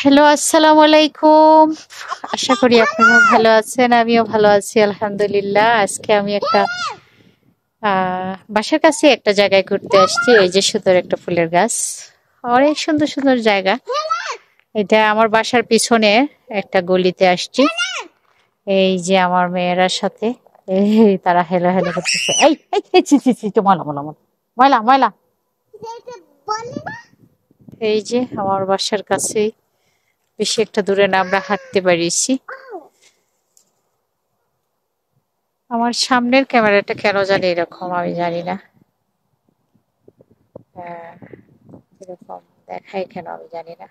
Hello, আসসালামু আলাইকুম। আশা করি আপনারা ভালো আছেন। আমিও ভালো আছি আলহামদুলিল্লাহ। আজকে আমি একটা বাসার কাছে একটা জায়গায় ঘুরতে আসছি। এই যে সুন্দর একটা ফুলের গাছ, অনেক সুন্দর সুন্দর জায়গা। এটা আমার বাসার পিছনে একটা গলিতে আসছি। এই যে আমার মেয়েরা সাথে তারা হেলো হেলো করতেছে। এই এই এই, ছি ছি ছি, তো ময়লা ময়লা ময়লা ময়লা ময়লা। এই যে আমার বাসার কাছেই, বেশি একটা দূরে না, আমরা হাঁটতে পারিছি। আমার সামনের ক্যামেরাটা কেন জানি এরকম, আমি জানি না। হ্যাঁ, এরকম দেখাই কেন আমি জানি না,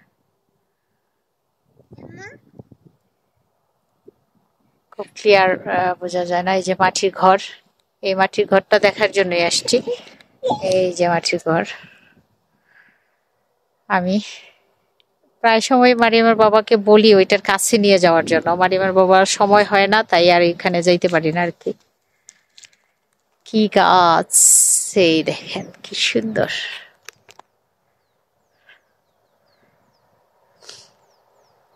খুব ক্লিয়ার বোঝা যায় না। এই যে মাটির ঘর, এই মাটির ঘরটা দেখার জন্যই আসছি। এই যে মাটির ঘর। আমি প্রায় সময় মারিয়ামের বাবাকে বলি ওইটার কাছে নিয়ে যাওয়ার জন্য, মারিয়ামের বাবার সময় হয় না, তাই আর এখানে যাইতে পারি না আর কি। কি গাছ! সেই দেখেন কি সুন্দর,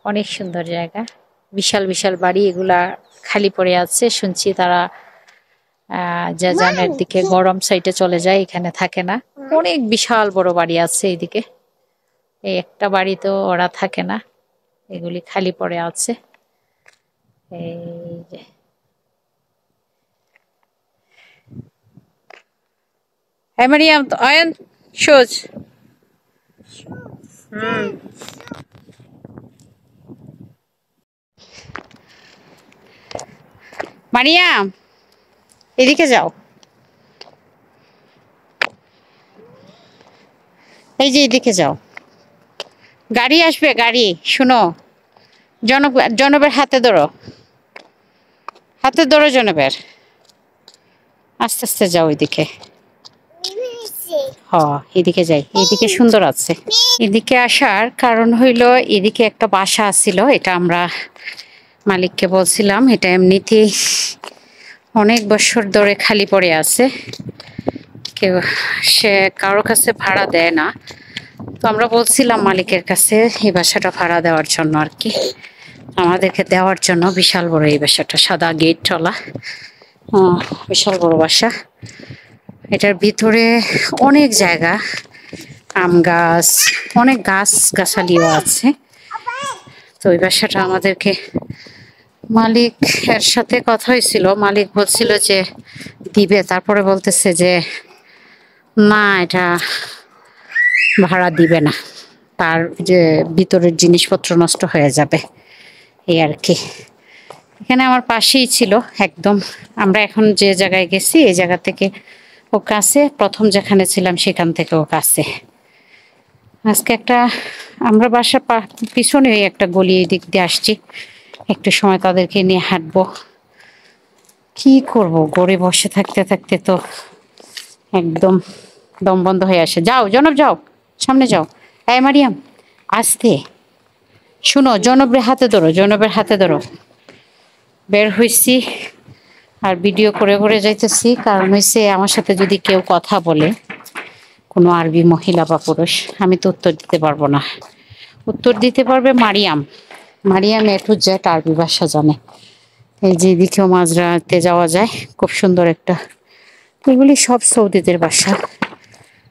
অনেক সুন্দর জায়গা। বিশাল বিশাল বাড়ি, এগুলা খালি পড়ে আছে। শুনছি তারা জাজানের দিকে গরম সাইডে চলে যায়, এখানে থাকে না। অনেক বিশাল বড় বাড়ি আছে এইদিকে, এই একটা বাড়ি তো ওরা থাকে না, এগুলি খালি পড়ে আছে। এই যে হ্যাঁ মারিয়াম, তো আয়ন সোজ। হুম, মারিয়াম এদিকে যাও, এই যে এদিকে যাও, গাড়ি আসবে গাড়ি। শুনো, জনক জনবের হাতে ধরো, হাতে ধরো জনবের। আস্তে আস্তে যাও ওইদিকে। হ, এদিকে যাই, এদিকে সুন্দর আছে। এদিকে আসার কারণ হইল, এদিকে একটা বাসা আছিল, এটা আমরা মালিককে বলছিলাম, এটা এমনিতেই অনেক বছর ধরে খালি পড়ে আছে, কেউ সে কারো কাছে ভাড়া দেয় না। তো আমরা বলছিলাম মালিকের কাছে এই বাসাটা ভাড়া দেওয়ার জন্য আর কি, আমাদেরকে দেওয়ার জন্য। বিশাল বড় এই বাসাটা, সাদা গেট চলা, বিশাল বড় বাসা। এটার ভিতরে অনেক জায়গা, আম গাছ, অনেক গাছ গাছালিও আছে। তো ওই বাসাটা আমাদেরকে, মালিক এর সাথে কথা হয়েছিল, মালিক বলছিল যে দিবে, তারপরে বলতেছে যে না, এটা ভাড়া দিবে না, তার যে ভিতরের জিনিসপত্র নষ্ট হয়ে যাবে, এই আর কি। এখানে আমার পাশেই ছিল একদম, আমরা এখন যে জায়গায় গেছি এই জায়গা থেকে ও কাছে, প্রথম যেখানে ছিলাম সেখান থেকে ও কাছে। আজকে একটা, আমরা বাসার পিছনে একটা গলি, এই দিক দিয়ে আসছি, একটু সময় তাদেরকে নিয়ে হাঁটবো। কি করব, গড়ে বসে থাকতে থাকতে তো একদম দম বন্ধ হয়ে আসে। যাও জনব, যাও সামনে যাও। এই মারিয়াম আস্তে, শুনো, জনবের হাতে ধরো, জনবের হাতে ধরো। বের হইছি আর ভিডিও করে করে যাইতেছি, কারণ হয়েছে আমার সাথে যদি কেউ কথা বলে, কোনো আরবি মহিলা বা পুরুষ, আমি তো উত্তর দিতে পারবো না। উত্তর দিতে পারবে মারিয়াম। মারিয়াম এ টু জেড আরবি ভাষা জানে। এই যে এদিকেও মাঝরাতে যাওয়া যায়, খুব সুন্দর একটা। এগুলি সব সৌদিদের বাসা,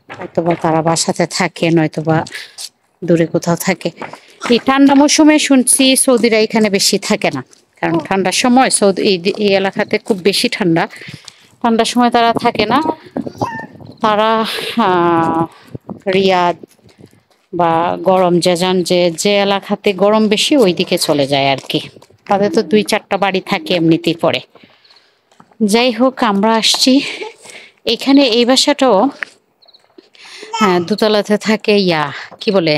হয়তোবা তারা বাসাতে থাকে, নয়তোবা দূরে কোথাও থাকে। এই ঠান্ডা মৌসুমে শুনছি সৌদিরা এখানে বেশি থাকে না, কারণ ঠান্ডার সময় সৌদি এই এলাকাতে খুব বেশি ঠান্ডা, ঠান্ডার সময় তারা থাকে না। তারা রিয়াদ বা গরম যেজান, যে যে এলাকাতে গরম বেশি ওই দিকে চলে যায় আর কি। তাদের তো 2-4টা বাড়ি থাকে এমনিতেই পড়ে। যাই হোক, আমরা আসছি এখানে, এই বাসাটাও হ্যাঁ দোতলাতে থাকে, কি বলে,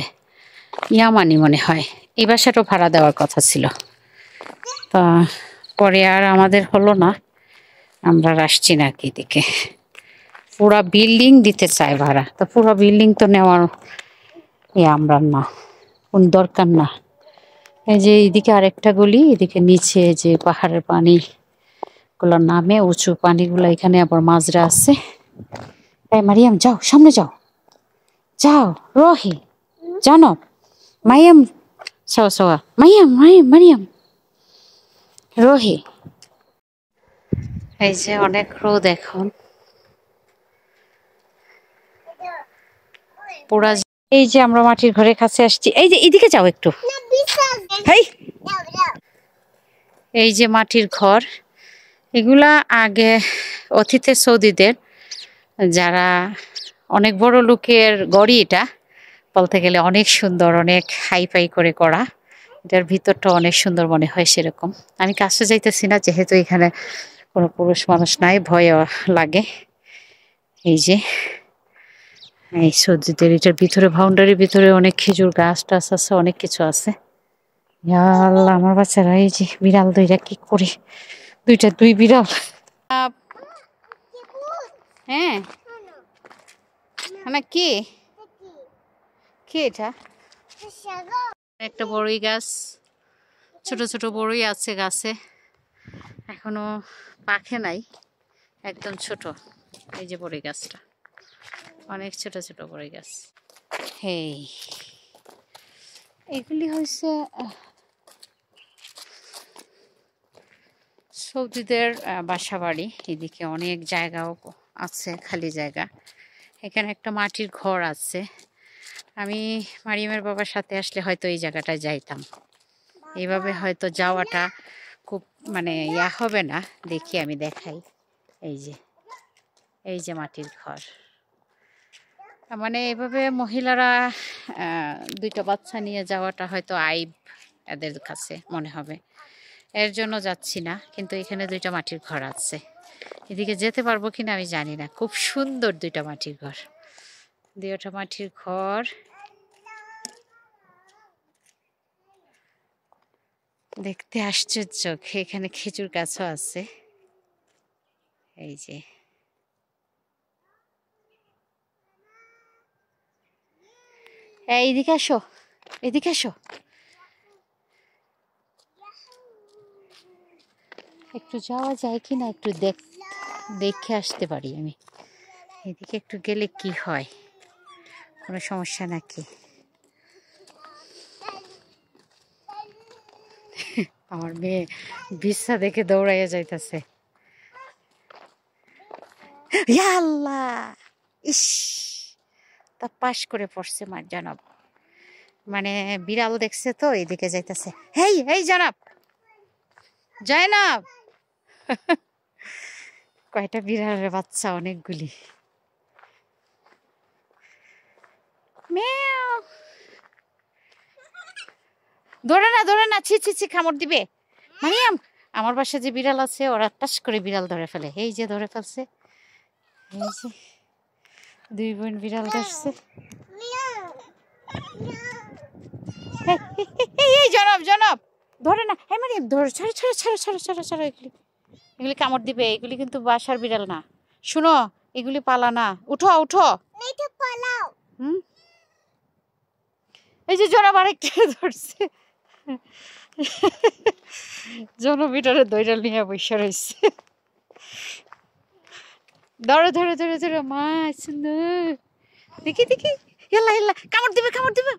ইয়ামানি মনে হয়। এই বাসাটাও ভাড়া দেওয়ার কথা ছিল, তা পরে আর আমাদের হলো না, আমরা আর আসছি না আর কি। এদিকে পুরা বিল্ডিং দিতে চায় ভাড়া, তা পুরো বিল্ডিং তো নেওয়ার আমরা না, কোন দরকার না। এই যে এইদিকে আরেকটা গলি, এদিকে নিচে যে পাহাড়ের পানি গুলো নামে, উঁচু পানিগুলো, এখানে আবার মাজরা আছে। এই মারিয়াম যাও, সামনে যাও, যাও রহি, জানো মাইয়াম, সাওয়া সাওয়া মারিয়াম মারিয়াম মারিয়াম রোহি। এই যে অনেক রোদ এখন পুরা। এই যে আমরা মাটির ঘরের কাছে আসছি, এই যে এদিকে যাও একটু। হেই, এই যে মাটির ঘর, এগুলা আগে অতীতে সৌদিদের যারা অনেক বড় লোকের গড়ি, এটা বলতে গেলে অনেক সুন্দর, অনেক হাই ফাই করে করা। এটার ভিতরটা অনেক সুন্দর মনে হয় সেরকম। আমি কাছে যাইতেছি না যেহেতু এখানে কোনো পুরুষ মানুষ নাই, ভয় লাগে। এই যে এই সৌদিদের এটার ভিতরে, বাউন্ডারির ভিতরে অনেক খেজুর গাছ টাছ আছে, অনেক কিছু আছে। ইয়া আল্লাহ, আমার বাচ্চারা এই যে বিড়াল দুইটা কি করে, দুই বিড়াল। হ্যাঁ না, কি কি এটা? একটা বড়ই গাছ, ছোট ছোট বড়ই আছে গাছে, এখনো পাকে নাই, একদম ছোট। এই যে বড়ই গাছটা, অনেক ছোট ছোট বড়ই গাছ। হেই, এগুলি হয়েছে সৌদিদের বাসা বাড়ি। এদিকে অনেক জায়গাও আছে, খালি জায়গা। এখানে একটা মাটির ঘর আছে। আমি মারিয়ামের বাবার সাথে আসলে হয়তো এই জায়গাটায় যাইতাম। এইভাবে হয়তো যাওয়াটা খুব মানে ইয়া হবে না। দেখি আমি দেখাই। এই যে মাটির ঘর, মানে এভাবে মহিলারা দুইটা বাচ্চা নিয়ে যাওয়াটা হয়তো আইব এদের কাছে মনে হবে, এর জন্য যাচ্ছি না। কিন্তু এখানে দুইটা মাটির ঘর আছে, এদিকে যেতে পারবো কিনা আমি জানি না। খুব সুন্দর দুইটা মাটির ঘর, দুইটা মাটির ঘর। দেখতে আশ্চর্য। এখানে খেজুর গাছও আছে। এই যে এইদিকে আসো, এদিকে আসো, একটু যাওয়া যায় কিনা, একটু দেখে আসতে পারি আমি। এদিকে একটু গেলে কি হয়, কোনো সমস্যা নাকি? আমার মেয়ে বিছা দেখে দৌড়াইয়া যাইতেছে। আল্লাহ, ইস, তা পাশ করে পড়ছে মার জনাব। মানে বিড়াল দেখছে তো এদিকে যাইতেছে। হেই এই জনাব, জয়নাব। কয়টা বিড়ালের বাচ্চা, অনেকগুলি। ধরে না, ছি ছি ছি, কামড় দিবে। মারিয়াম, আমার বাসায় যে বিড়াল আছে ওরা টাস করে বিড়াল ধরে ফেলে। এই যে ধরে ফেলছে, এই যে দুই বোন বিড়াল ধরছে। এই জনাব ধরে না। হ্যাঁ মারিয়াম ধরে, ছাড়ো ছাড়ো ছাড়ো ছাড়ো ছাড়ো ছাড়ো, এগুলি কামড় দিবে। এগুলি কিন্তু বাসার বিড়াল না, শুনো, এগুলি পালা না। উঠো উঠো, হুম। এই যে জনাব আরেকটা ধরছে, জনবিটারে দৈরাল নিয়ে বসে রয়েছে। ধরে ধরে ধরে ধরে মা, সুন্দর। দেখি দেখি, হেলা হেলা, কামড় দিবে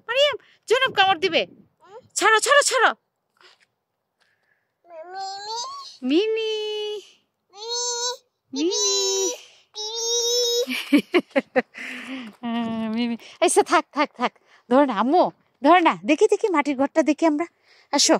মারিয়াম, জনাব কামড় দিবে। ছাড়ো ছাড়ো ছাড়ো। মিমি মিমি মিমি, আচ্ছা থাক থাক থাক, ধরে না আম্মু, ধরে না। দেখি দেখি মাটির ঘরটা দেখি আমরা, আসো।